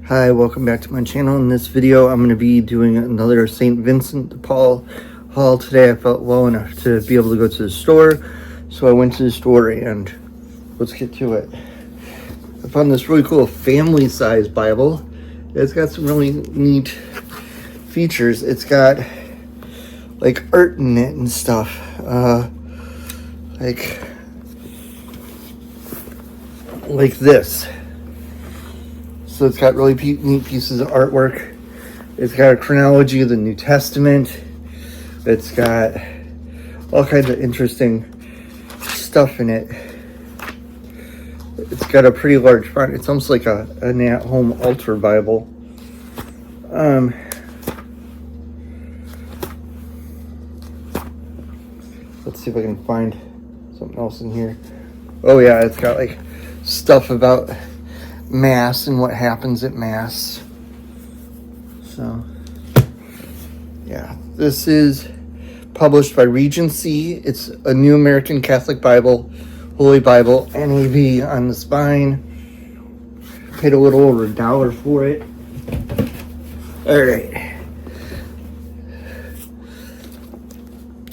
Hi, welcome back to my channel. In this video, I'm going to be doing another St. Vincent De Paul haul today. I felt well enough to be able to go to the store, so I went to the store and let's get to it. I found this really cool family-size Bible. It's got some really neat features. It's got like art in it and stuff. Like this. So it's got really neat pieces of artwork. It's got a chronology of the New Testament. It's got all kinds of interesting stuff in it. It's got a pretty large font. It's almost like an at-home altar Bible. Let's see if I can find something else in here. Oh yeah, it's got like stuff about Mass and what happens at Mass. So yeah, this is published by Regency. It's a New American Catholic Bible, Holy Bible, NAV on the spine. Paid a little over $1 for it. All right,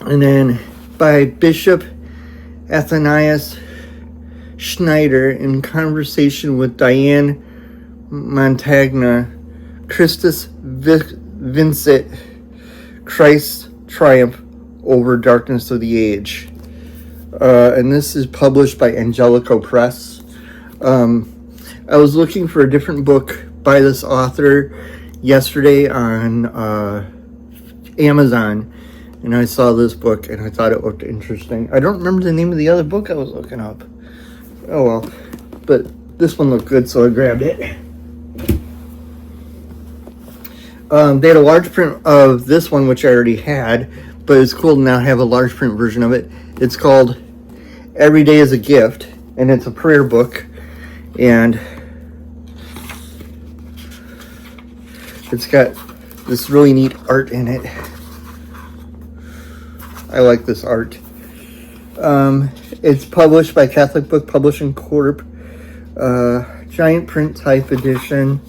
and then by Bishop Athanaeus Schneider, in conversation with Diane Montagna, Christus Vincit, Christ's triumph over darkness of the age. And this is published by Angelico Press. I was looking for a different book by this author yesterday on Amazon, and I saw this book and I thought it looked interesting. I don't remember the name of the other book I was looking up. Oh well, but this one looked good, so I grabbed it. They had a large print of this one, which I already had, but it's cool to now have a large print version of it. It's called Every Day is a Gift, and it's a prayer book, and it's got this really neat art in it. I like this art. It's published by Catholic Book Publishing Corp. Giant print type edition.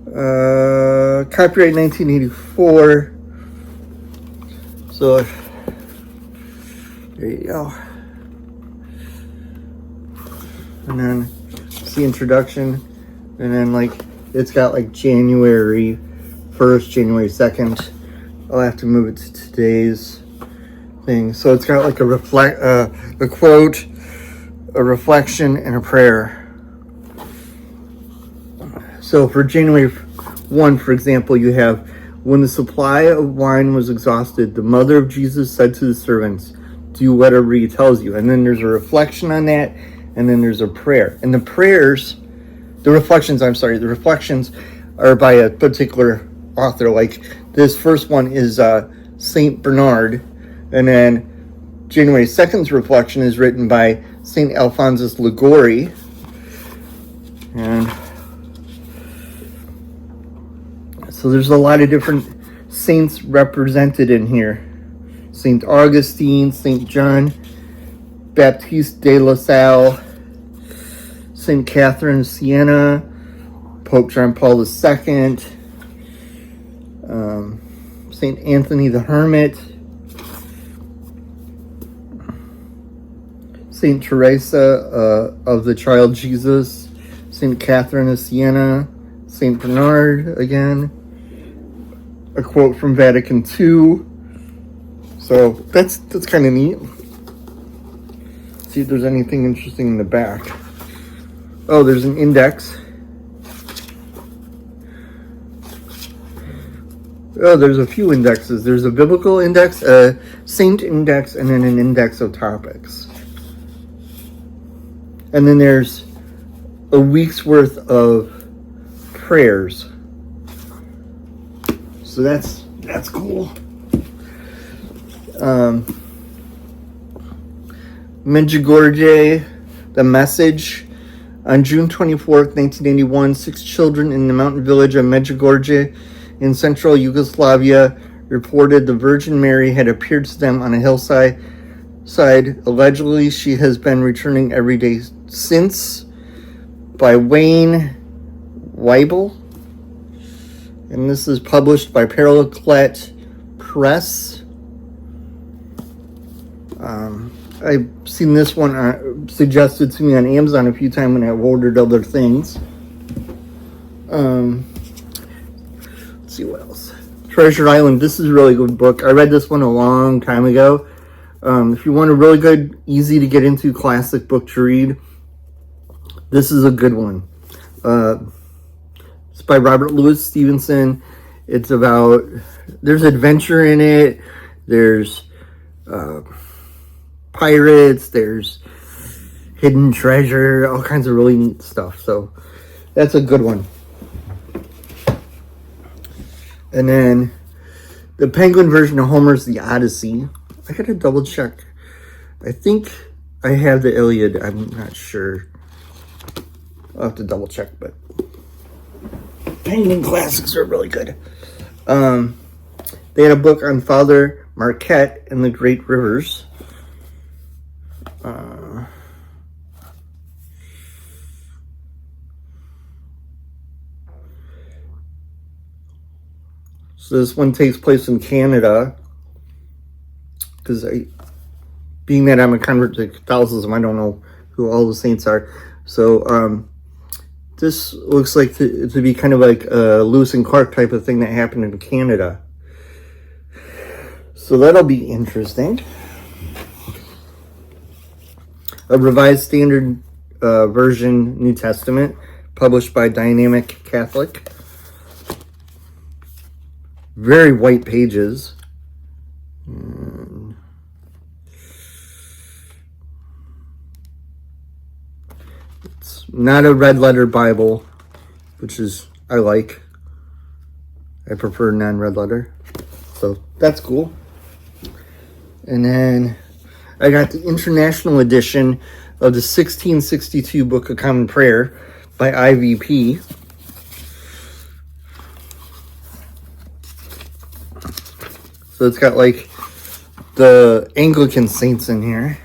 Copyright 1984. So there you go. And then it's the introduction. And then like it's got like January 1st, January 2nd. I'll have to move it to today's thing. So it's got like a quote, a reflection, and a prayer. So for January 1, for example, you have, when the supply of wine was exhausted, the mother of Jesus said to the servants, do whatever he tells you. And then there's a reflection on that, and then there's a prayer. And the reflections are by a particular author. Like this first one is Saint Bernard. And then January 2nd's reflection is written by St. Alphonsus Liguori. And so there's a lot of different saints represented in here. St. Augustine, St. John Baptiste de La Salle, St. Catherine of Siena, Pope John Paul II, St. Anthony the Hermit, St. Teresa of the Child Jesus, St. Catherine of Siena, St. Bernard again, a quote from Vatican II. So that's kind of neat. See if there's anything interesting in the back. Oh, there's an index. Oh, there's a few indexes. There's a biblical index, a saint index, and then an index of topics. And then there's a week's worth of prayers. So that's cool. Medjugorje, the message. On June 24th, 1981, 6 children in the mountain village of Medjugorje in central Yugoslavia reported the Virgin Mary had appeared to them on a hillside. Allegedly, she has been returning every day since. By Wayne Weibel. And this is published by Paraclet Press. I've seen this one suggested to me on Amazon a few times when I've ordered other things. Let's see what else. Treasure Island. This is a really good book. I read this one a long time ago. If you want a really good, easy to get into classic book to read, this is a good one. It's by Robert Louis Stevenson. It's about, there's adventure in it. There's pirates. There's hidden treasure. All kinds of really neat stuff. So that's a good one. And then the Penguin version of Homer's The Odyssey. I gotta double check. I think I have the Iliad. I'm not sure. I'll have to double check, but Penguin classics are really good. They had a book on Father Marquette and the Great Rivers. So this one takes place in Canada, because being that I'm a convert to Catholicism, I don't know who all the saints are. So this looks like to be kind of like a Lewis and Clark type of thing that happened in Canada. So that'll be interesting. A Revised Standard Version New Testament, published by Dynamic Catholic. Very white pages. It's not a red letter Bible, which is, I like. I prefer non-red letter. So that's cool. And then I got the International Edition of the 1662 Book of Common Prayer by IVP. So it's got like the Anglican saints in here,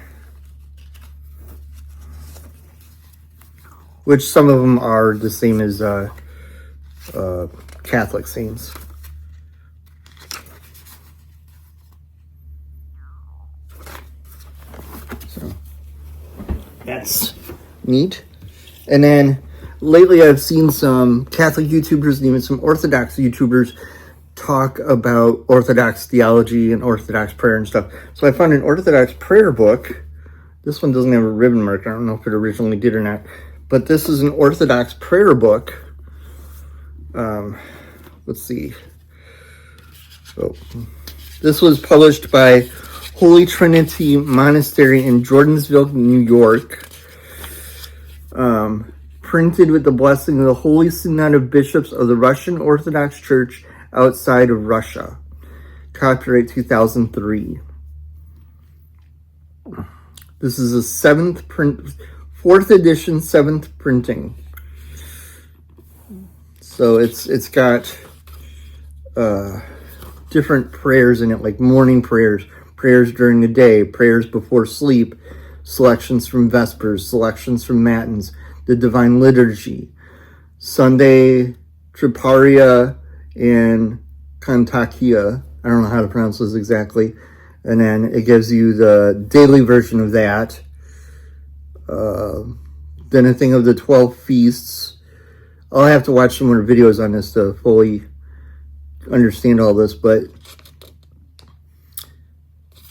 which some of them are the same as Catholic saints. So that's neat. And then lately I've seen some Catholic YouTubers and even some Orthodox YouTubers talk about Orthodox theology and Orthodox prayer and stuff. So I found an Orthodox prayer book. This one doesn't have a ribbon mark. I don't know if it originally did or not. But this is an Orthodox prayer book. Let's see. Oh, this was published by Holy Trinity Monastery in Jordansville, New York. Printed with the blessing of the Holy Synod of Bishops of the Russian Orthodox Church outside of Russia. Copyright 2003. This is a 4th edition, 7th printing. So it's got different prayers in it, like morning prayers, prayers during the day, prayers before sleep, selections from Vespers, selections from Matins, the Divine Liturgy, Sunday Triparia, and Kantakia. I don't know how to pronounce those exactly. And then it gives you the daily version of that. Then a thing of the 12 feasts. I'll have to watch some more videos on this to fully understand all this, but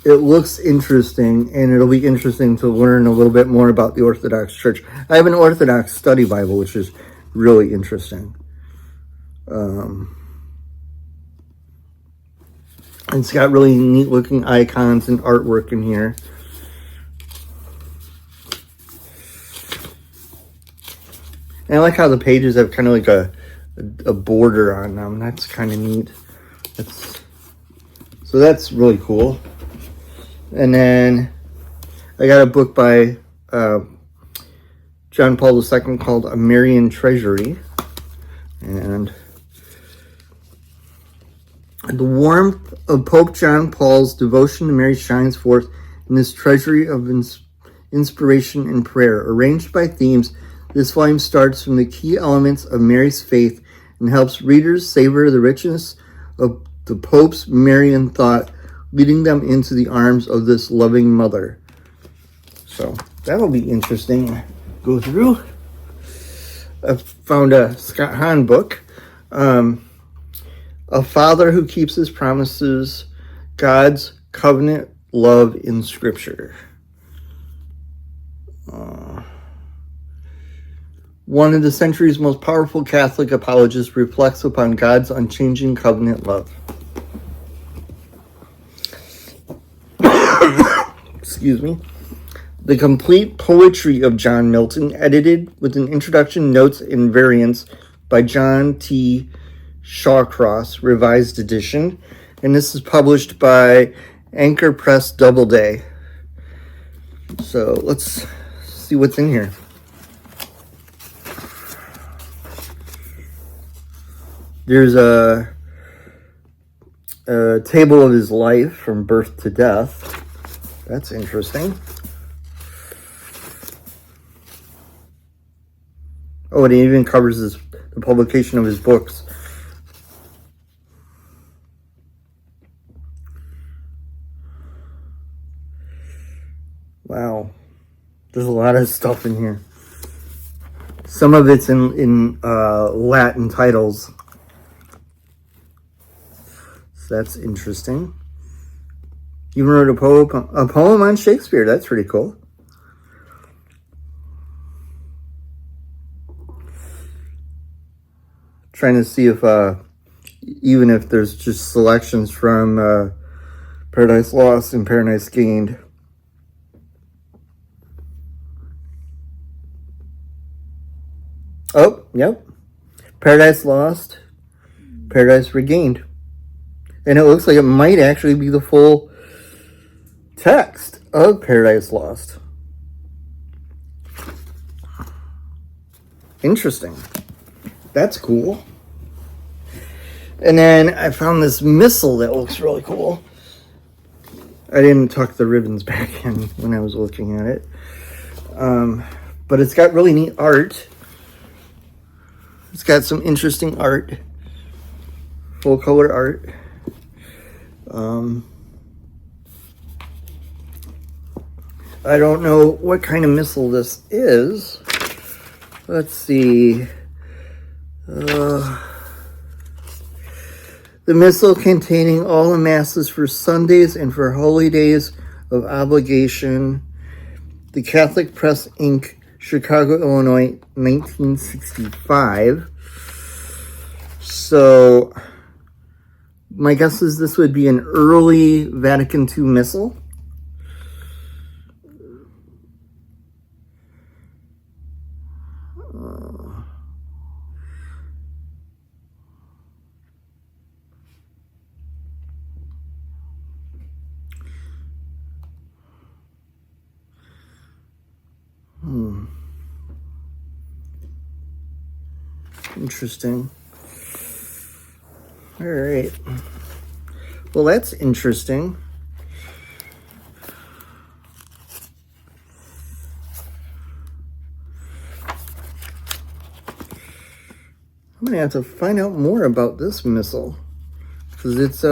it looks interesting, and it'll be interesting to learn a little bit more about the Orthodox Church. I have an Orthodox study Bible, which is really interesting. It's got really neat looking icons and artwork in here. And I like how the pages have kind of like a border on them. That's kind of neat. So that's really cool. And then I got a book by John Paul II called A Marian Treasury. And the warmth of Pope John Paul's devotion to Mary shines forth in this treasury of inspiration and prayer. Arranged by themes, this volume starts from the key elements of Mary's faith and helps readers savor the richness of the Pope's Marian thought, leading them into the arms of this loving mother. So that'll be interesting to go through. I found a Scott Hahn book, A Father Who Keeps His Promises, God's Covenant Love in Scripture. One of the century's most powerful Catholic apologists reflects upon God's unchanging covenant love. Excuse me. The Complete Poetry of John Milton, edited with an introduction, notes, and variants by John T. Shawcross, revised edition. And this is published by Anchor Press Doubleday. So let's see what's in here. There's a table of his life from birth to death. That's interesting. Oh, and it even covers the publication of his books. Wow. There's a lot of stuff in here. Some of it's in Latin titles. So that's interesting. Even wrote a poem on Shakespeare. That's pretty cool. Trying to see if even if there's just selections from Paradise Lost and Paradise Gained. Oh, yep. Paradise Lost, Paradise Regained. And it looks like it might actually be the full text of Paradise Lost. Interesting. That's cool. And then I found this missal that looks really cool. I didn't tuck the ribbons back in when I was looking at it. But it's got really neat art. It's got some interesting art. Full color art. I don't know what kind of missal this is. Let's see. The missal containing all the masses for Sundays and for holy days of obligation. The Catholic Press, Inc., Chicago, Illinois, 1965. So my guess is this would be an early Vatican II missal. Interesting. All right. Well, that's interesting. I'm gonna have to find out more about this missal because it's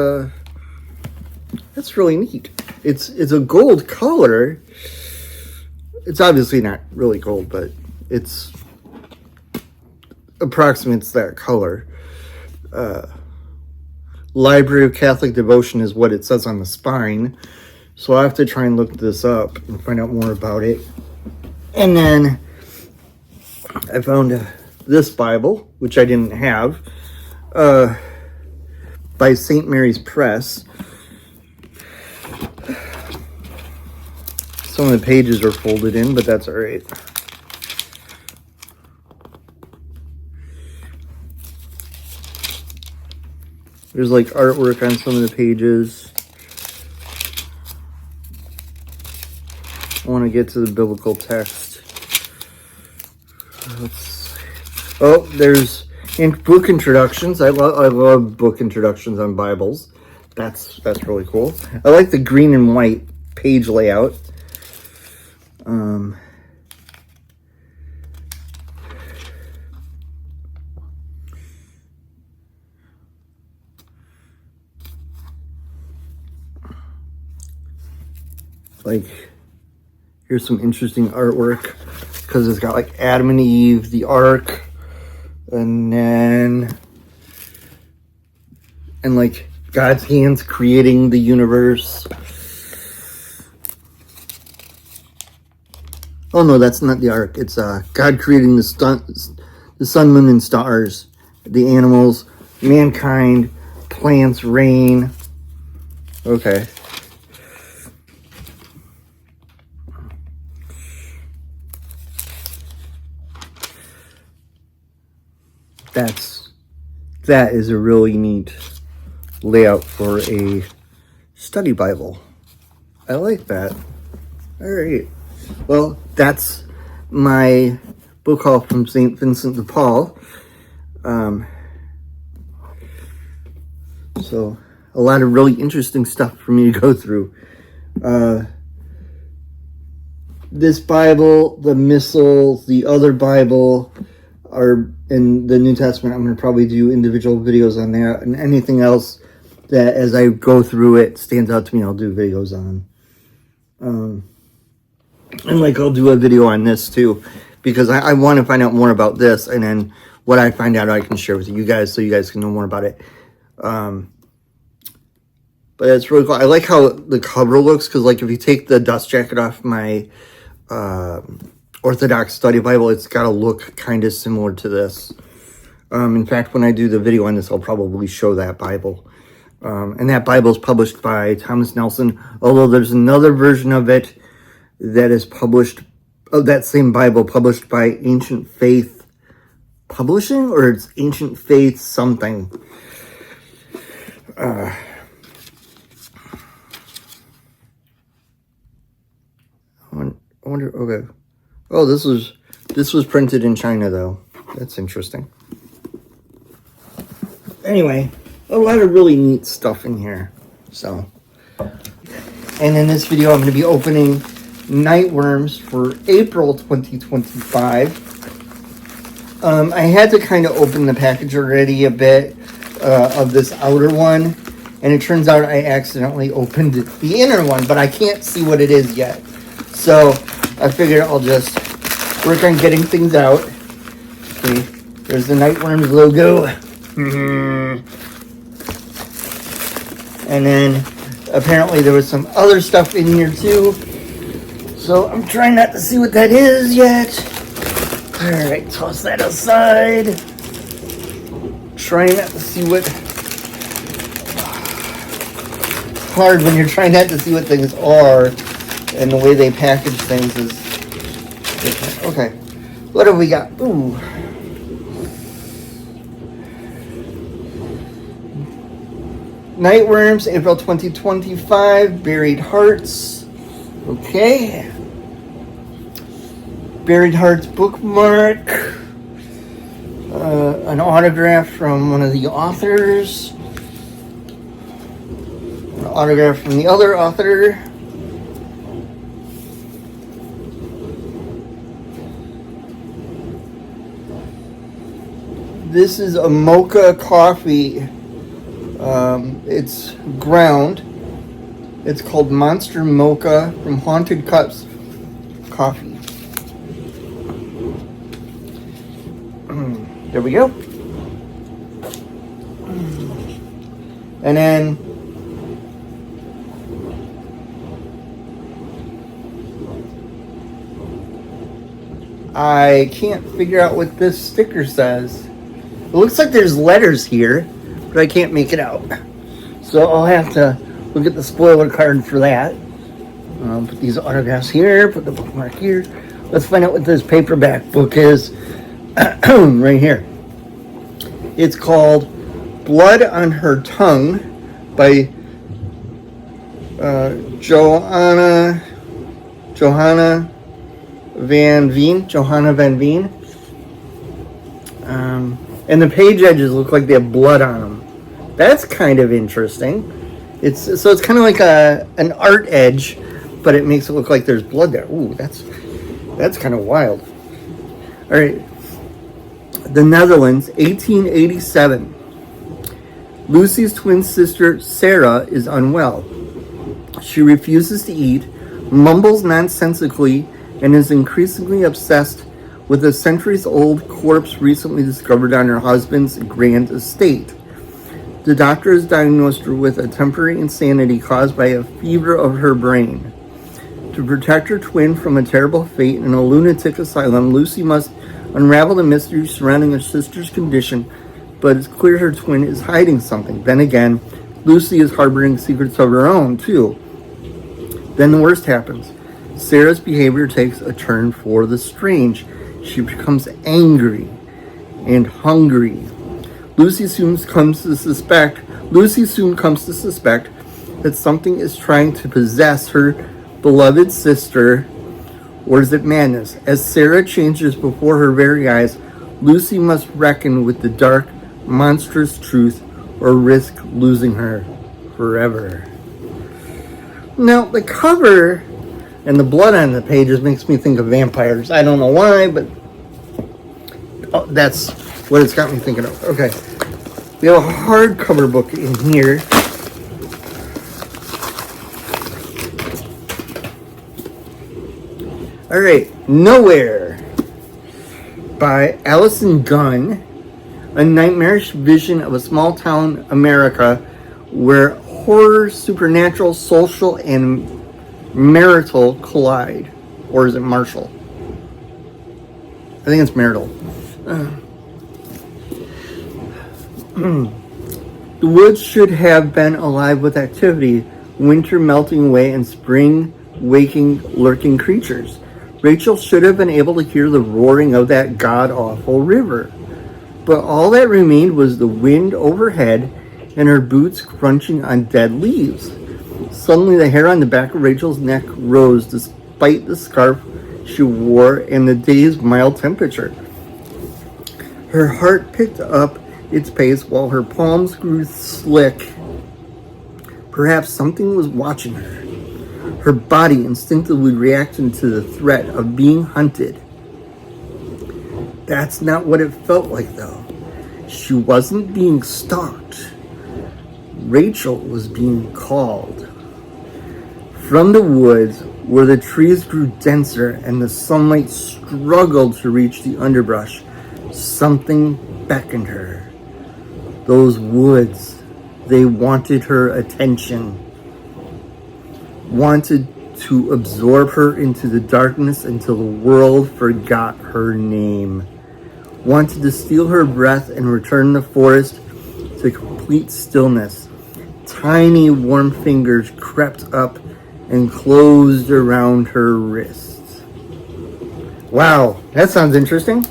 really neat. It's a gold color. It's obviously not really gold, but it's approximates that color. Library of Catholic Devotion is what it says on the spine. So I have to try and look this up and find out more about it. And then I found this Bible, which I didn't have, by St. Mary's Press. Some of the pages are folded in, but that's all right. There's like artwork on some of the pages. I want to get to the biblical text. Oh, there's book introductions. I love book introductions on Bibles. That's really cool. I like the green and white page layout. Like, here's some interesting artwork because it's got like Adam and Eve, the ark, and like God's hands creating the universe. Oh no, that's not the ark. It's God creating the sun, moon, and stars, the animals, mankind, plants, rain. Okay. That is a really neat layout for a study Bible. I like that. All right. Well, that's my book haul from St. Vincent De Paul. So a lot of really interesting stuff for me to go through. This Bible, the Missals, the other Bible are in the New Testament. I'm going to probably do individual videos on that, and anything else that as I go through it stands out to me, I'll do videos on. And like I'll do a video on this too, because I want to find out more about this, and then what I find out I can share with you guys so you guys can know more about it. But it's really cool. I like how the cover looks, because like if you take the dust jacket off my Orthodox Study Bible, it's got a look kind of similar to this. In fact, when I do the video on this, I'll probably show that Bible. And that Bible is published by Thomas Nelson, although there's another version of it that is published, of that same Bible, published by Ancient Faith Publishing, or it's Ancient Faith something. I wonder, okay. Oh, this was printed in China, though. That's interesting. Anyway, a lot of really neat stuff in here. So, and in this video, I'm going to be opening Nightworms for April 2025. I had to kind of open the package already a bit of this outer one, and it turns out I accidentally opened the inner one, but I can't see what it is yet. So I figured I'll just work on getting things out. Okay, there's the Nightworms logo. And then apparently there was some other stuff in here too. So I'm trying not to see what that is yet. Alright, toss that aside. Trying not to see what... It's hard when you're trying not to see what things are, and the way they package things is different. Okay, what have we got? Ooh. Nightworms, April 2025, Buried Hearts. Okay. Buried Hearts bookmark. An autograph from one of the authors. An autograph from the other author. This is a mocha coffee. It's ground. It's called Monster Mocha from Haunted Cups Coffee. There we go. And then I can't figure out what this sticker says. It looks like there's letters here, but I can't make it out. So I'll have to look at the spoiler card for that. Put these autographs here, put the bookmark here. Let's find out what this paperback book is. Right here. It's called Blood on Her Tongue by Johanna Van Veen. And the page edges look like they have blood on them. That's kind of interesting. It's kind of like an art edge, but it makes it look like there's blood there. Ooh, that's kind of wild. All right. The Netherlands, 1887. Lucy's twin sister, Sarah, is unwell. She refuses to eat, mumbles nonsensically, and is increasingly obsessed with a centuries-old corpse recently discovered on her husband's grand estate. The doctor has diagnosed her with a temporary insanity caused by a fever of her brain. To protect her twin from a terrible fate in a lunatic asylum, Lucy must unravel the mystery surrounding her sister's condition, but it's clear her twin is hiding something. Then again, Lucy is harboring secrets of her own, too. Then the worst happens. Sarah's behavior takes a turn for the strange. She becomes angry and hungry. Lucy soon comes to suspect that something is trying to possess her beloved sister, or is it madness? As Sarah changes before her very eyes, Lucy must reckon with the dark, monstrous truth or risk losing her forever. Now, the cover and the blood on the pages makes me think of vampires. I don't know why, but that's what it's got me thinking of. Okay, we have a hardcover book in here. All right, Nowhere by Allison Gunn. A nightmarish vision of a small town America where horror, supernatural, social, and marital collide. Or is it martial? I think it's marital. The woods should have been alive with activity, winter melting away and spring waking lurking creatures. Rachel should have been able to hear the roaring of that god-awful river. But all that remained was the wind overhead and her boots crunching on dead leaves. Suddenly the hair on the back of Rachel's neck rose despite the scarf she wore and the day's mild temperature. Her heart picked up its pace while her palms grew slick. Perhaps something was watching her. Her body instinctively reacted to the threat of being hunted. That's not what it felt like, though. She wasn't being stalked. Rachel was being called. From the woods, where the trees grew denser and the sunlight struggled to reach the underbrush, something beckoned her. Those woods, they wanted her attention. Wanted to absorb her into the darkness until the world forgot her name. Wanted to steal her breath and return the forest to complete stillness. Tiny warm fingers crept up and closed around her wrists. Wow, that sounds interesting.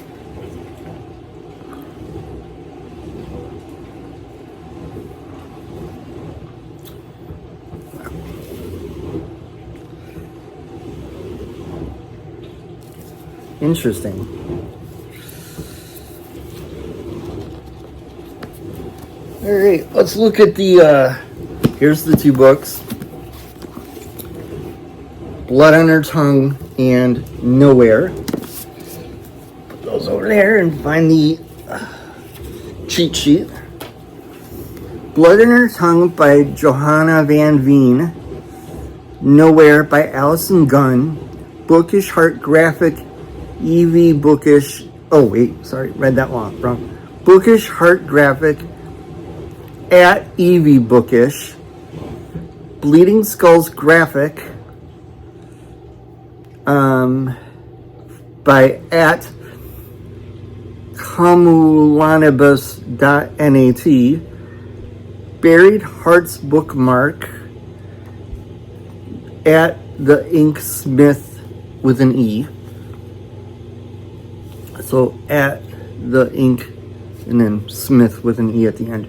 Interesting. All right, let's look at the, here's the two books. Blood on Her Tongue and Nowhere. Put those over there and find the cheat sheet. Blood on Her Tongue by Johanna Van Veen. Nowhere by Allison Gunn. Bookish Heart Graphic Evie Bookish. Oh wait, sorry, read that wrong. Bookish Heart Graphic at Evie Bookish. Bleeding Skulls Graphic by at Cumulanibus.nat. Buried Hearts Bookmark at the Inksmith with an E. So at the ink and then Smith with an E at the end.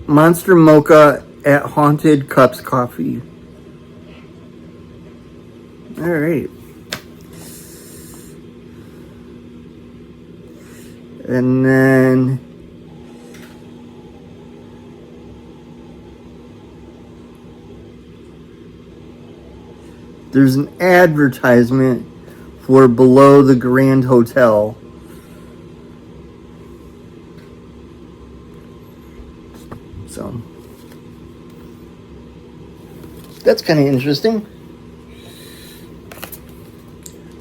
Monster Mocha at Haunted Cups Coffee. All right. And then there's an advertisement for Below the Grand Hotel. So that's kind of interesting.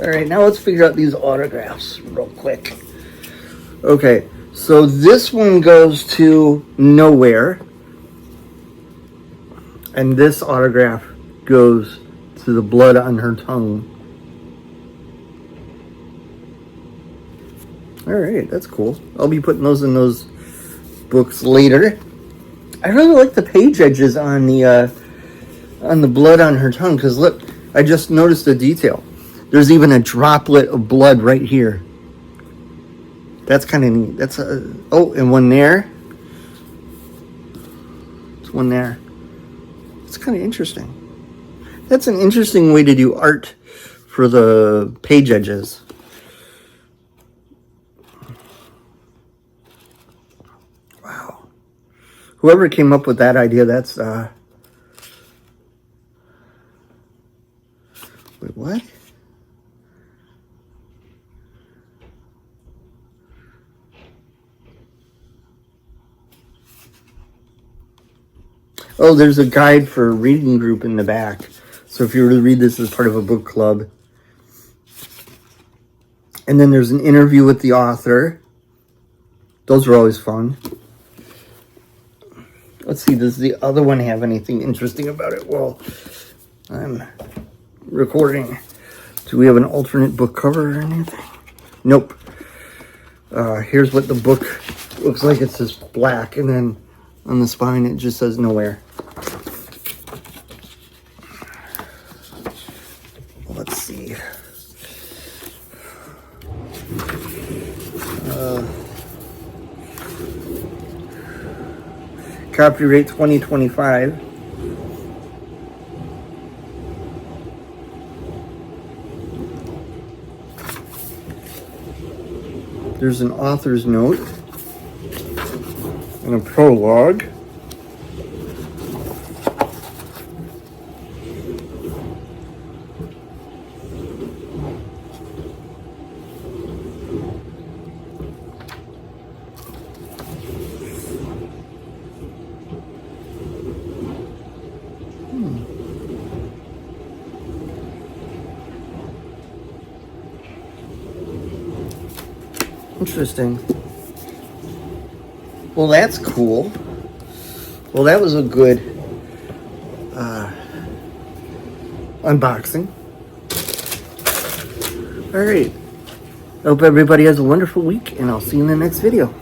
All right, now let's figure out these autographs real quick. Okay, so this one goes to Nowhere. And this autograph goes to The Blood on Her Tongue. All right, that's cool. I'll be putting those in those books later. I really like the page edges on the Blood on Her Tongue, because look, I just noticed a detail. There's even a droplet of blood right here. That's kind of neat. That's oh, and one there. There's one there. It's kind of interesting. That's an interesting way to do art for the page edges. Wow. Whoever came up with that idea, that's wait, what? Oh, there's a guide for a reading group in the back. So if you were to read this as part of a book club. And then there's an interview with the author. Those are always fun. Let's see, does the other one have anything interesting about it? Well, I'm recording. Do we have an alternate book cover or anything? Nope. Here's what the book looks like. It's just black, and then on the spine it just says Nowhere. Let's see. Copyright 2025. There's an author's note and a prologue. Interesting. Well, that's cool. Well, that was a good unboxing. All right. I hope everybody has a wonderful week, and I'll see you in the next video.